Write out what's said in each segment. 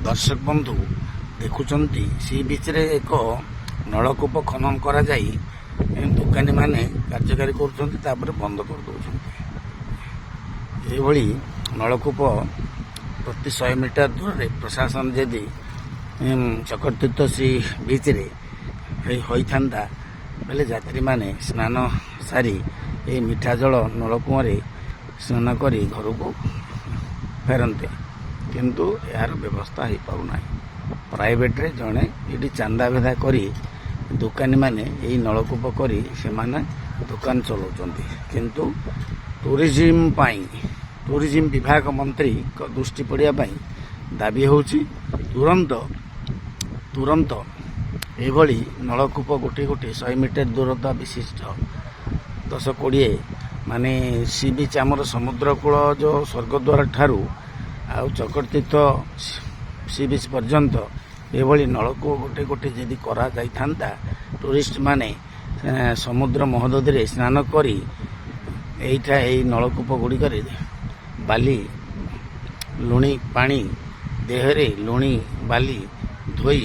दर्शक बंधु देखुंट सी बीच रे एक नलकूप खनन करा जाई दुकानी माने कार्यकारी कर बंद कर दौरान ये नलकूप प्रति 100 मीटर दूर रे प्रशासन जदि चक्रतीर्थ सी बीच रे होता बेले यात्री माने स्नान सारी ये मीठा जल नलकूप स्नान कर घर को फेरते किंतु यार व्यवस्था हो पारना प्राइवेट रे जड़े ये चांदा भेदा करी दुकानी माने यही नलकूप करी से माने दुकान चलाउछन्ति किंतु टूरिज्म विभाग मंत्री को दृष्टि पड़िया दाबी होची तुरंत एभली नलकूप गोटे गोटे 100 मीटर दूरता विशिष्ट 10-20 माने सी बीच आमर समुद्र कूल जो स्वर्गद्वार ठारू आउ चक्रतीर्थ सी बीच पर्यंत एभली नलकूप गोटे गोटे जदि करा जाइथांता टूरिस्ट माने समुद्र महोदधि रे स्नान करी एइठा एई नलकूप गुड़िकर बाली लुणी पानी देहरे लुणी बाली धोई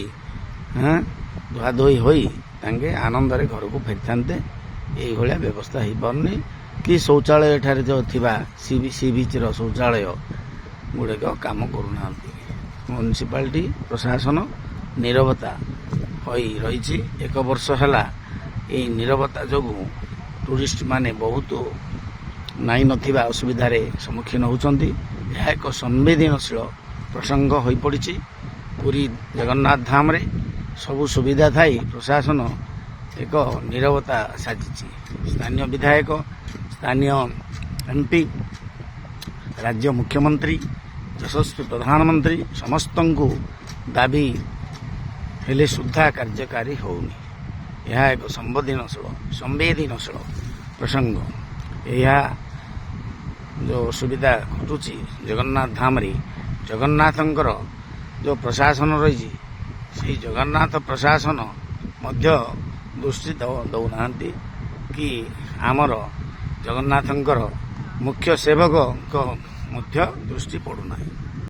धुआ धोई होई तांगे आनंद रे घर को फेरथांते एई भलिया व्यवस्था हो पारनी कि शौचालय एठारे जो थिबा सी बीच रो शौचालय गुड़िक काम करूना म्युनिसिपालिटी प्रशासन नीरवता होई रही 1 वर्ष है ये नीरवता जो टूरिस्ट माने बहुत नाई नथिबा असुविधार सम्मुखीन होती यह एक संवेदनशील प्रसंग हो पड़ी पूरी जगन्नाथ धाम रे सबु सुविधा थाई प्रशासन एक नीरवता साजी स्थानीय विधायक स्थानीय एमपी राज्य मुख्यमंत्री यशस्वी प्रधानमंत्री समस्त को दाबी हेले सुधा कार्यकारी होनी यह एक संवेदनशील प्रसंग यह जो सुविधा घटुची जगन्नाथ धाम रे जगन्नाथंकर जो प्रशासन रही से जगन्नाथ प्रशासन मध्य दृष्टि दौना कि आमर जगन्नाथंकर मुख्य सेवक मध्य दृष्टि पड़ुना।